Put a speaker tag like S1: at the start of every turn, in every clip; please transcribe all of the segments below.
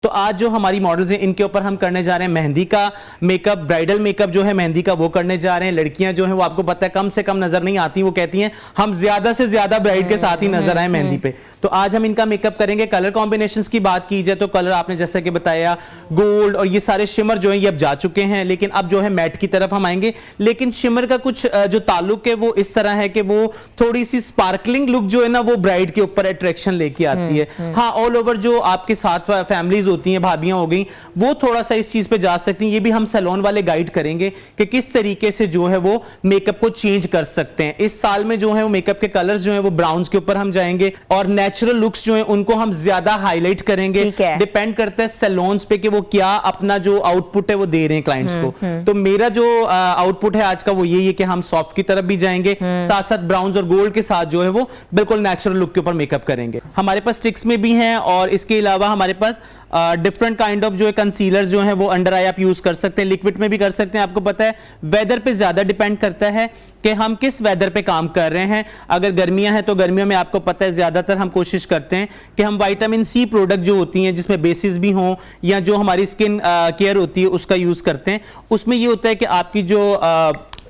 S1: तो आज जो हमारी मॉडल्स हैं इनके ऊपर हम करने जा रहे हैं मेहंदी का मेकअप, ब्राइडल मेकअप जो है मेहंदी का वो करने जा रहे हैं। लड़कियां जो हैं वो आपको पता है कम से कम नजर नहीं आती, वो कहती हैं हम ज्यादा से ज्यादा ब्राइड के साथ ही नजर आए मेहंदी पे। तो आज हम इनका मेकअप करेंगे। कलर कॉम्बिनेशंस की बात की जाए तो कलर आपने जैसा कि बताया गोल्ड और ये सारे शिमर जो है ये अब जा चुके हैं, लेकिन अब जो है मैट की तरफ हम आएंगे। लेकिन शिमर का कुछ जो ताल्लुक है वो इस तरह है कि वो थोड़ी सी स्पार्कलिंग लुक जो है ना वो ब्राइड के ऊपर अट्रैक्शन लेके आती है। हाँ, ऑल ओवर जो आपके साथ फैमिलीज होती हैं, भाभियां हो गई, वो थोड़ा सा इस चीज पे जा सकती हैं। ये भी हम सैलून वाले गाइड करेंगे कि किस तरीके से जो है वो मेकअप को चेंज कर सकते हैं। इस साल में जो है वो मेकअप के कलर्स जो है वो ब्राउन्स के ऊपर हम जाएंगे और नेचुरल लुक्स जो है उनको हम ज्यादा हाईलाइट करेंगे। डिपेंड करता है सैलून्स पे कि वो क्या अपना जो आउटपुट है वो दे रहे हैं क्लाइंट्स को। तो मेरा जो आउटपुट है आज का वो यही है कि हम सॉफ्ट की तरफ भी जाएंगे, साथ साथ ब्राउन्स और गोल्ड के साथ जो है वो बिल्कुल नेचुरल लुक के ऊपर मेकअप करेंगे। हमारे पास स्टिक्स में भी हैं और इसके अलावा हमारे पास डिफरेंट काइंड ऑफ जो है कंसीलर जो है वो अंडर आई आप यूज कर सकते हैं, लिक्विड में भी कर सकते हैं। आपको पता है वेदर पे ज्यादा डिपेंड करता है कि हम किस वेदर पे काम कर रहे हैं। अगर गर्मियां हैं तो गर्मियों में आपको पता है ज्यादातर हम कोशिश करते हैं कि हम विटामिन सी प्रोडक्ट जो होती हैं जिसमें बेसिस भी हों या जो हमारी स्किन केयर होती है उसका यूज करते हैं। उसमें ये होता है कि आपकी जो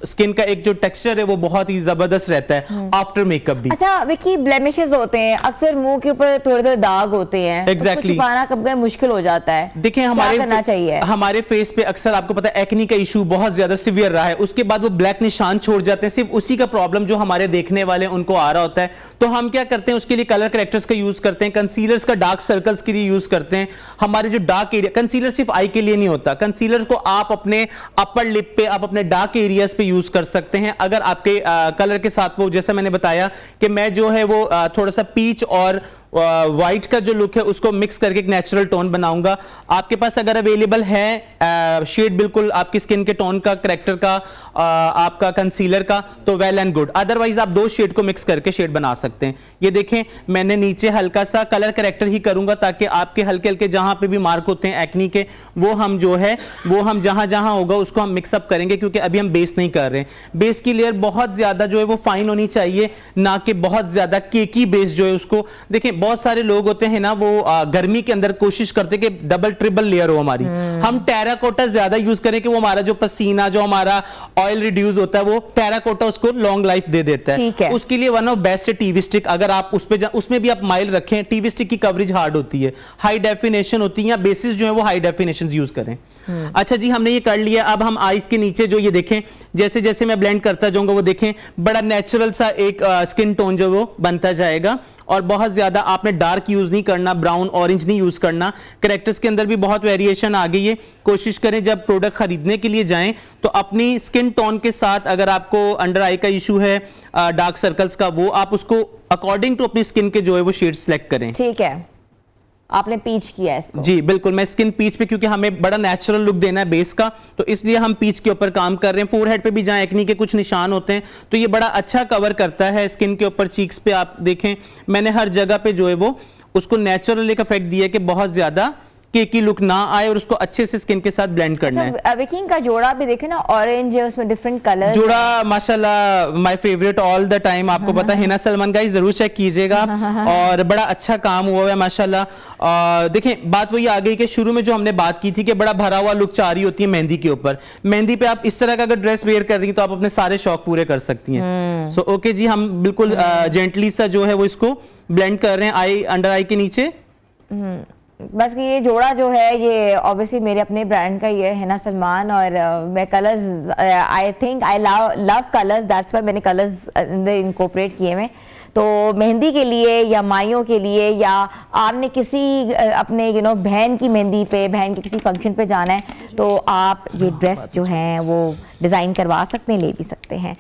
S1: स्किन का एक जो टेक्सचर है वो बहुत ही जबरदस्त रहता है आफ्टर मेकअप भी।
S2: अच्छा विकी, ब्लेमिशेस होते हैं अक्सर मुंह के ऊपर, थोड़े थोड़े दाग होते हैं,
S1: एग्जैक्टली
S2: छुपाना कब कभी मुश्किल हो जाता है।
S1: देखिए हमारे फेस पे अक्सर आपको पता है एक्नी का इशू बहुत ज्यादा सिवियर रहा है, उसके बाद वो ब्लैक निशान छोड़ जाते हैं। सिर्फ उसी का प्रॉब्लम जो हमारे देखने वाले उनको आ रहा होता है। तो हम क्या करते हैं उसके लिए कलर करेक्टर्स का यूज करते हैं, कंसीलर्स का डार्क सर्कल्स के लिए यूज करते हैं। हमारे जो डार्क एरिया, कंसीलर सिर्फ आई के लिए नहीं होता, कंसीलर को आप अपने अपर लिप पे, आप अपने डार्क एरियाज पे यूज कर सकते हैं। अगर आपके कलर के साथ वो, जैसे मैंने बताया कि मैं जो है वो थोड़ा सा पीच और व्हाइट का जो लुक है उसको मिक्स करके एक नेचुरल टोन बनाऊंगा। आपके पास अगर अवेलेबल है शेड बिल्कुल आपकी स्किन के टोन का, करेक्टर का, आपका कंसीलर का, तो वेल एंड गुड। अदरवाइज आप दो शेड को मिक्स करके शेड बना सकते हैं। ये देखें मैंने नीचे हल्का सा कलर करेक्टर ही करूंगा ताकि आपके हल्के हल्के जहां पे भी मार्क होते हैं एक्नी के, वो हम जो है वो हम जहां जहां होगा उसको हम मिक्सअप करेंगे, क्योंकि अभी हम बेस नहीं कर रहे हैं। बेस की लेयर बहुत ज्यादा जो है वो फाइन होनी चाहिए, ना कि बहुत ज्यादा केकी बेस जो है उसको। देखिए बहुत सारे लोग होते हैं ना वो गर्मी के अंदर कोशिश करते हैं कि डबल ट्रिपल लेयर हो हमारी। हम टेराकोटा ज्यादा यूज करें कि वो हमारा जो पसीना, जो हमारा ऑयल रिड्यूस होता है, वो टेराकोटा उसको लॉन्ग लाइफ दे देता है। उसके लिए वन ऑफ बेस्ट है टीवी स्टिक। अगर आप उस पे उसमें भी आप माइल रखें, टीवी स्टिक की कवरेज हार्ड होती है, हाई डेफिनेशन होती है, या बेसिस जो है वो हाई डेफिनेशन यूज करें। अच्छा जी, हमने ये कर लिया। अब हम आईज के नीचे जो ये देखें, जैसे जैसे मैं ब्लेंड करता जाऊंगा वो देखें बड़ा नेचुरल सा एक स्किन टोन जो वो बनता जाएगा। और बहुत ज्यादा आपने डार्क यूज नहीं करना, ब्राउन ऑरेंज नहीं यूज करना। करेक्टर्स के अंदर भी बहुत वेरिएशन आ गई है। कोशिश करें जब प्रोडक्ट खरीदने के लिए जाएं तो अपनी स्किन टोन के साथ, अगर आपको अंडर आई का इशू है, डार्क सर्कल्स का, वो आप उसको अकॉर्डिंग टू अपनी स्किन के जो है वो शेड सेलेक्ट करें।
S2: ठीक है, आपने पीच किया है इसको?
S1: जी बिल्कुल, मैं स्किन पीच पे, क्योंकि हमें बड़ा नेचुरल लुक देना है बेस का, तो इसलिए हम पीच के ऊपर काम कर रहे हैं। फोरहेड पे भी जहां एक्नी के कुछ निशान होते हैं तो ये बड़ा अच्छा कवर करता है स्किन के ऊपर। चीक्स पे आप देखें मैंने हर जगह पे जो है वो उसको नेचुरल एक इफेक्ट दिया कि बहुत ज्यादा केकी लुक ना आए और उसको अच्छे से स्किन के साथ ब्लेंड करना है।
S2: विकी का जोड़ा भी देखे ना, ऑरेंज है, उसमें डिफरेंट कलर।
S1: जोड़ा माशाल्लाह my favourite all the time. आपको पता है हिना सलमान का, जरूर चेक कीजिएगा और बड़ा अच्छा काम हुआ है माशाल्लाह। देखें बात वही आ गई कि शुरू में जो हमने बात की थी कि बड़ा भरा हुआ लुक चाह रही होती है मेहंदी के ऊपर। मेहंदी पे आप इस तरह का अगर ड्रेस वेयर कर रही हैं तो आप अपने सारे शौक पूरे कर सकती हैं। सो ओके जी, हम बिल्कुल जेंटली सा जो है वो इसको ब्लेंड कर रहे हैं आई, अंडर आई के नीचे।
S2: बस ये जोड़ा जो है ये ऑब्वियसली मेरे अपने ब्रांड का ही है, हिना सलमान, और मैं colours, I think I love colours, that's why मैंने कलर्स अंदर इनकॉर्पोरेट किए हैं। तो मेहंदी के लिए या माइयों के लिए, या आपने किसी अपने बहन की मेहंदी पे, बहन के किसी फंक्शन पे जाना है तो आप ये ड्रेस जो है वो डिज़ाइन करवा सकते हैं, ले भी सकते हैं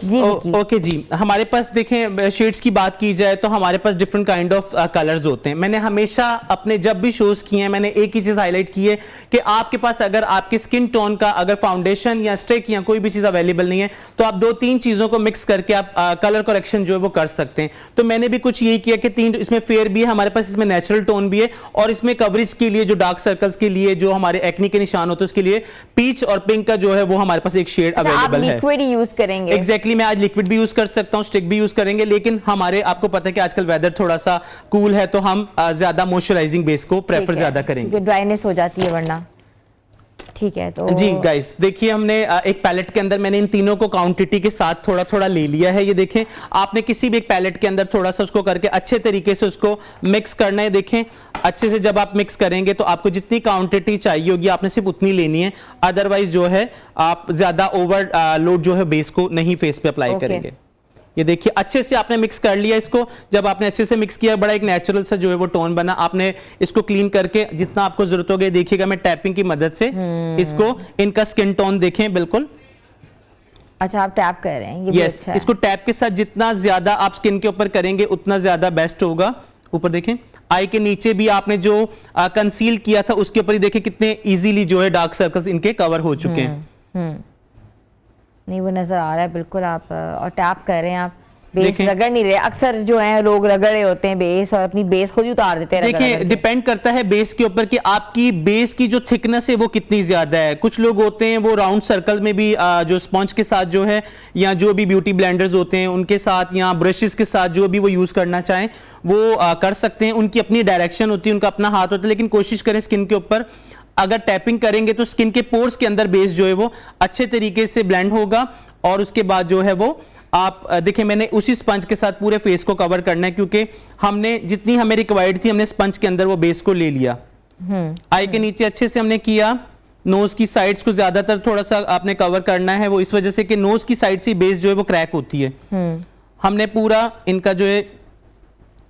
S2: जी।
S1: ओके जी, हमारे पास देखें शेड्स की बात की जाए तो हमारे पास डिफरेंट काइंड ऑफ कलर्स होते हैं। मैंने हमेशा अपने जब भी शोज किए हैं मैंने एक ही चीज हाईलाइट की है कि आपके पास अगर आपके स्किन टोन का अगर फाउंडेशन या स्टिक या कोई भी चीज अवेलेबल नहीं है तो आप दो तीन चीजों को मिक्स करके आप कलर करेक्शन जो है वो कर सकते हैं। तो मैंने भी कुछ यही किया कि तीन, इसमें फेयर भी है हमारे पास, इसमें नेचुरल टोन भी है, और इसमें कवरेज के लिए जो डार्क सर्कल्स के लिए, जो हमारे एक्नी के निशान होते हैं उसके लिए पीच और पिंक का जो है वो हमारे पास एक शेड अवेलेबल है।
S2: लिक्विड यूज करेंगे?
S1: एग्जैक्टली, डायरेक्टली मैं आज लिक्विड भी यूज कर सकता हूँ, स्टिक भी यूज करेंगे, लेकिन हमारे आपको पता है कि आजकल वेदर थोड़ा सा कूल है तो हम ज्यादा मॉइस्चराइजिंग बेस को प्रेफर ज्यादा करेंगे,
S2: क्योंकि ड्राइनेस हो जाती है वरना। ठीक है, तो
S1: जी गाइस देखिए हमने एक पैलेट के अंदर मैंने इन तीनों को क्वांटिटी के साथ थोड़ा थोड़ा ले लिया है। ये देखें, आपने किसी भी एक पैलेट के अंदर थोड़ा सा उसको करके अच्छे तरीके से उसको मिक्स करना है। देखें अच्छे से जब आप मिक्स करेंगे तो आपको जितनी क्वांटिटी चाहिए होगी आपने सिर्फ उतनी लेनी है, अदरवाइज जो है आप ज्यादा ओवर लोड जो है बेस को नहीं फेस पे अप्लाई करेंगे। ये देखिए अच्छे से आपने मिक्स कर लिया इसको। जब आपने अच्छे से मिक्स किया, बड़ा एक नेचुरल सा जो है वो टोन बना। आपने इसको क्लीन करके जितना आपको जरूरत होगी, देखिएगा मैं टैपिंग की मदद से इसको इनका स्किन टोन देखें बिल्कुल।
S2: अच्छा, आप टैप कर रहे हैं, ये भी
S1: यस,
S2: अच्छा है।
S1: इसको टैप के साथ जितना ज्यादा आप स्किन के ऊपर करेंगे उतना ज्यादा बेस्ट होगा। ऊपर देखें, आई के नीचे भी आपने जो कंसील किया था उसके ऊपर ही देखें कितने इजीली जो है डार्क सर्कल्स इनके कवर हो चुके हैं।
S2: नहीं, वो नजर आ रहा है बिल्कुल। आप और टैप कर रहे हैं, आप बेस रगड़ नहीं रहे। अक्सर जो है लोग रगड़ रहे होते हैं बेस और अपनी बेस खुद ही उतार देते हैं।
S1: देखिए डिपेंड करता है बेस के ऊपर कि आपकी बेस की जो थिकनेस है वो कितनी ज्यादा है। कुछ लोग होते हैं वो राउंड सर्कल में भी जो स्पंज के साथ जो है, या जो भी ब्यूटी ब्लेंडर्स होते हैं उनके साथ, या ब्रशेस के साथ जो भी वो यूज करना चाहें वो कर सकते हैं। उनकी अपनी डायरेक्शन होती है, उनका अपना हाथ होता है, लेकिन कोशिश करें स्किन के ऊपर अगर टैपिंग करेंगे तो स्किन के पोर्स के अंदर बेस जो है वो अच्छे तरीके से ब्लेंड होगा। और उसके बाद जो है वो आप देखिए मैंने उसी स्पंज के साथ पूरे फेस को कवर करना है, क्योंकि हमने जितनी हमें रिक्वायर्ड थी हमने स्पंज के अंदर वो बेस को ले लिया। आई के नीचे अच्छे से हमने किया। नोज की साइड्स को ज्यादातर थोड़ा सा आपने कवर करना है, वो इस वजह से कि नोज की साइड से बेस जो है वो क्रैक होती है। हमने पूरा इनका जो है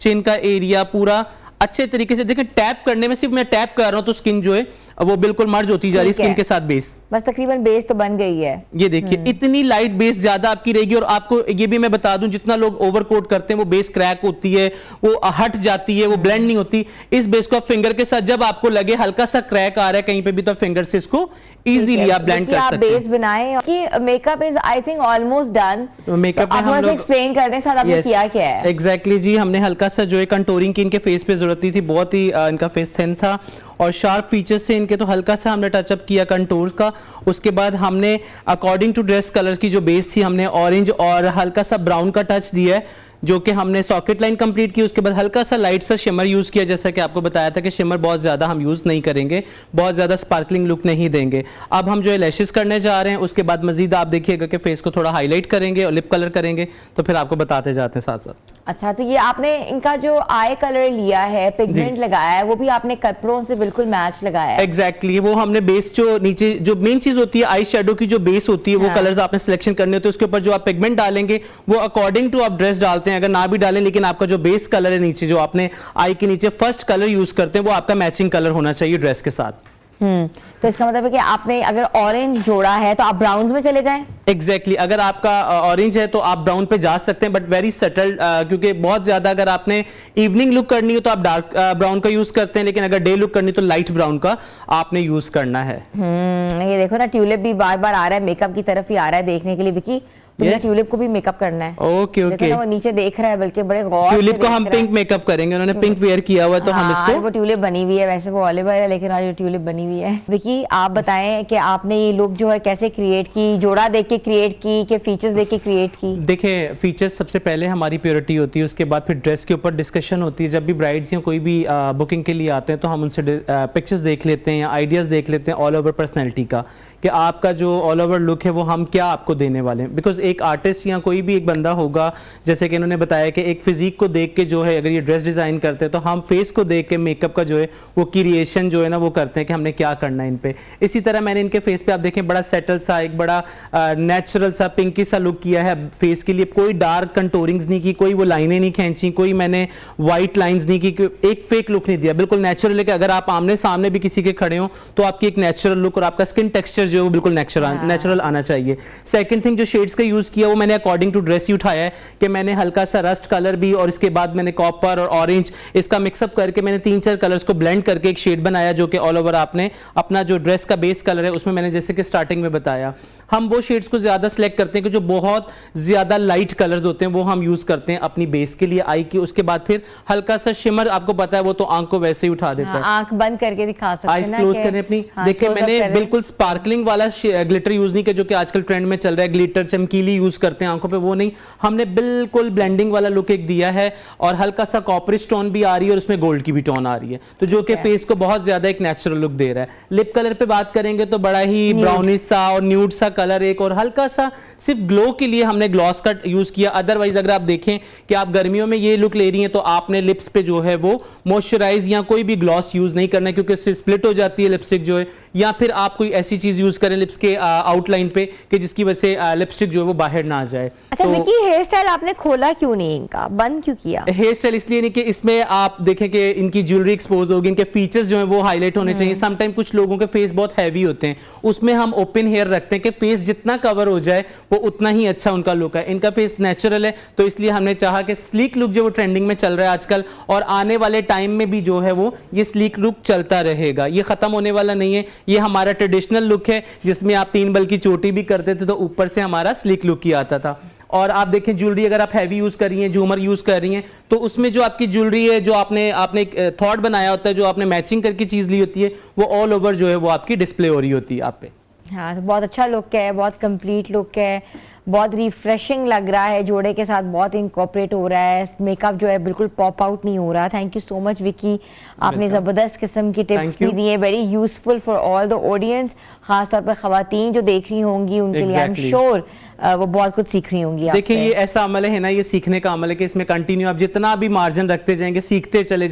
S1: चिन का एरिया पूरा अच्छे तरीके से, देखिए टैप करने में सिर्फ मैं टैप कर रहा हूं तो स्किन जो है वो बिल्कुल मर्ज होती जा रही है स्किन के साथ बेस।
S2: बस तकरीबन बेस तो बन गई है।
S1: ये देखिए इतनी लाइट बेस ज्यादा आपकी रहेगी। और आपको ये भी मैं बता दूं, जितना लोग ओवरकोट करते हैं वो बेस क्रैक होती है, वो हट जाती है, वो ब्लेंड नहीं होती। इस बेस को आप फिंगर के साथ जब आपको लगे हल्का सा क्रैक आ रहा है कहीं पे भी, तो फिंगर से इसको इजीली आप ब्लेंड कर सकते हैं।
S2: बेस बनाएं कि makeup is I think almost done.
S1: Makeup
S2: आप थोड़ा सा एक्सप्लेन कर दें सर, आपने किया क्या है?
S1: एग्जैक्टली जी, हमने हल्का सा जो है कंटूरिंग की इनके फेस पे जरूरत नहीं थी, बहुत ही इनका फेस थिन था और शार्प फीचर्स से इनके, तो हल्का सा हमने टचअप किया कंटूर्स का। उसके बाद हमने अकॉर्डिंग टू ड्रेस कलर्स की जो बेस थी हमने ऑरेंज और हल्का सा ब्राउन का टच दिया है, जो कि हमने सॉकेट लाइन कंप्लीट की। उसके बाद हल्का सा लाइट सा शिमर यूज किया, जैसा कि आपको बताया था कि शिमर बहुत ज्यादा हम यूज नहीं करेंगे, बहुत ज्यादा स्पार्कलिंग लुक नहीं देंगे। अब हम जो है लैशेस करने जा रहे हैं। उसके बाद मजीद आप देखिएगा कि फेस को थोड़ा हाईलाइट करेंगे और लिप कलर करेंगे, तो फिर आपको बताते जाते हैं साथ साथ।
S2: अच्छा, तो ये आपने इनका जो आई कलर लिया है, पिगमेंट लगाया है, वो भी आपने कपड़ों से बिल्कुल मैच लगाया है?
S1: एग्जैक्टली वो हमने बेस जो नीचे जो मेन चीज होती है आई शेडो की जो बेस होती है, वो कलर्स आपने सिलेक्शन करने होते हैं। उसके ऊपर जो आप पिगमेंट डालेंगे वो अकॉर्डिंग टू आप ड्रेस डालते हैं, अगर ना भी डालें लेकिन आपका जो बेस कलर है नीचे जो आपने आई के नीचे फर्स्ट कलर यूज करते हैं वो आपका मैचिंग कलर होना चाहिए ड्रेस के साथ।
S2: तो इसका मतलब है कि आपने अगर ऑरेंज जोड़ा है तो आप ब्राउन में चले जाएं।
S1: एग्जैक्टली अगर आपका ऑरेंज है तो आप ब्राउन पे जा सकते हैं, बट वेरी सटल, क्योंकि बहुत ज्यादा अगर आपने इवनिंग लुक करनी हो तो आप डार्क ब्राउन का यूज करते हैं, लेकिन अगर डे लुक करनी तो लाइट ब्राउन का आपने यूज करना है।
S2: ये देखो ना, ट्यूलिप भी बार बार आ रहा है, मेकअप की तरफ ही आ रहा है देखने के लिए। विकी, तुमने ट्यूलिप को भी मेकअप करना है।
S1: ओके ओके,
S2: वो नीचे देख रहा है, बल्कि बड़े गौर से
S1: ट्यूलिप को हम पिंक मेकअप करेंगे, उन्होंने पिंक वेयर किया हुआ है तो हम इसको,
S2: वो ट्यूलिप बनी हुई है, वैसे वो ऑलिव है लेकिन आज ट्यूलिप बनी हुई है। विकी, आप बताएं कि आपने ये लुक जो है कैसे क्रिएट की? जोड़ा देख के क्रिएट की कि फीचर्स देख के क्रिएट की?
S1: देखिए फीचर्स सबसे पहले हमारी प्योरिटी होती है, उसके बाद फिर ड्रेस के ऊपर डिस्कशन होती है। जब भी ब्राइड्स या कोई भी बुकिंग के लिए आते हैं तो हम उनसे पिक्चर्स देख लेते हैं या आइडियाज देख लेते हैं ऑल ओवर पर्सनैलिटी का, कि आपका जो ऑल ओवर लुक है वो हम क्या आपको देने वाले हैं। बिकॉज एक आर्टिस्ट या कोई भी एक बंदा होगा, जैसे कि इन्होंने बताया कि एक फिजिक को देख के जो है अगर ये ड्रेस डिजाइन करते हैं तो हम फेस को देख के मेकअप का जो है वो क्रिएशन जो है ना वो करते हैं कि हमने क्या करना है इन पे। इसी तरह मैंने इनके फेस पे आप देखें बड़ा सेटल सा, एक बड़ा नेचुरल सा पिंकी सा लुक किया है फेस के लिए। कोई डार्क कंटोरिंग्स नहीं की, कोई वो लाइनें नहीं खींची, कोई मैंने व्हाइट लाइंस नहीं की, एक फेक लुक नहीं दिया, बिल्कुल नेचुरल है कि अगर आप आमने सामने भी किसी के खड़े हो तो आपकी एक नेचुरल लुक और आपका स्किन टेक्सचर जो है वो बिल्कुल नेचुरल आना चाहिए। सेकंड थिंग, जो शेड्स का यूज किया वो मैंने अकॉर्डिंग टू ड्रेस ही उठाया है, कि मैंने हल्का सा रस्ट कलर भी और इसके बाद मैंने कॉपर और ऑरेंज इसका मिक्सअप करके मैंने 3-4 कलर्स को ब्लेंड करके एक शेड बनाया, जो कि ऑल ओवर आपने अपना जो ड्रेस का बेस कलर है उसमें मैंने जैसे कि स्टार्टिंग में बताया, हम वो शेड्स को ज्यादा सिलेक्ट करते हैं कि जो बहुत ज्यादा लाइट कलर्स होते हैं वो हम यूज करते हैं अपनी बेस के लिए आई की। उसके बाद फिर हल्का सा शिमर, आपको पता है वो तो आंख को वैसे ही उठा देता है।
S2: आंख बंद करके दिखा सकते हैं,
S1: आईज क्लोज करें अपनी। देखिए मैंने बिल्कुल स्पार्कलिंग ब्लेंडिंग वाला ग्लिटर यूज नहीं किया जो कि आजकल ट्रेंड में चल रहा है, ग्लिटर चमकीली यूज करते हैं आंखों पे, वो नहीं, हमने बिल्कुल ब्लेंडिंग वाला लुक एक दिया है और हल्का सा कॉपरिश टोन भी आ रही है और उसमें गोल्ड की भी टोन आ रही है, तो जो कि फेस को बहुत ज्यादा एक नेचुरल लुक दे रहा है। लिप कलर पे बात करेंगे तो बड़ा ही ब्राउनिश सा और न्यूड सा कलर एक, और हल्का सा सिर्फ ग्लो के लिए हमने ग्लॉस का यूज किया। अदरवाइज अगर आप देखें कि आप गर्मियों में ये लुक ले रही हैं तो आपने लिप्स पे जो है वो मॉइस्चराइज या कोई भी ग्लॉस यूज नहीं करना है, क्योंकि इससे स्प्लिट हो जाती है लिपस्टिक जो है, या फिर आप कोई ऐसी चीज यूज करें लिप्स के आउटलाइन पे कि जिसकी वजह से लिपस्टिक जो है वो बाहर ना आ जाए।
S2: अच्छा विकी, हेयर स्टाइल आपने खोला क्यों नहीं, इनका बंद क्यों किया?
S1: हेयर स्टाइल इसलिए नहीं कि इसमें आप देखें कि इनकी ज्वेलरी एक्सपोज होगी, इनके फीचर्स जो है वो हाईलाइट होने चाहिए। समटाइम कुछ लोगों के फेस बहुत हैवी होते हैं, उसमें हम ओपन हेयर रखते हैं कि फेस जितना कवर हो जाए वो उतना ही अच्छा उनका लुक है। इनका फेस नेचुरल है तो इसलिए हमने चाहा कि स्लीक लुक जो वो ट्रेंडिंग में चल रहा है आजकल, और आने वाले टाइम में भी जो है वो ये स्लीक लुक चलता रहेगा, ये खत्म होने वाला नहीं है। ये हमारा ट्रेडिशनल लुक है जिसमें आप 3 बल की चोटी भी करते थे तो ऊपर से हमारा स्लीक लुक ही आता था। और आप देखें ज्वेलरी अगर आप हैवी यूज कर रही हैं, झूमर यूज कर रही हैं, तो उसमें जो आपकी ज्वेलरी है, जो आपने एक थॉट बनाया होता है, जो आपने मैचिंग करके चीज ली होती है, वो ऑल ओवर जो है वो आपकी डिस्प्ले हो रही होती है आप पे।
S2: हाँ, तो बहुत अच्छा लुक है, बहुत कंप्लीट लुक है, बहुत रिफ्रेशिंग लग रहा है, जोड़े के साथ बहुत इंकॉर्पोरेट हो रहा है, मेकअप जो है बिल्कुल पॉप आउट नहीं हो रहा। Thank you so much Vicky, आपने ज़बरदस्त किस्म की टिप्स भी दी है, very useful for all the audience, खासतौर पर ख़वातीन जो देख रही होंगी उनके लिए आई एम श्योर वो बहुत कुछ सीख रही होंगी।
S1: देखिए ये ऐसा अमल है ना, ये सीखने का अमल है कि इसमें कंटिन्यू आप जितना भी मार्जिन रखते जाएंगे, सीखते चले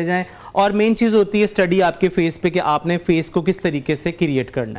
S1: जाएं, और मेन चीज़ होती है स्टडी आपके फेस पे कि आपने फेस को किस तरीके से क्रिएट करना है।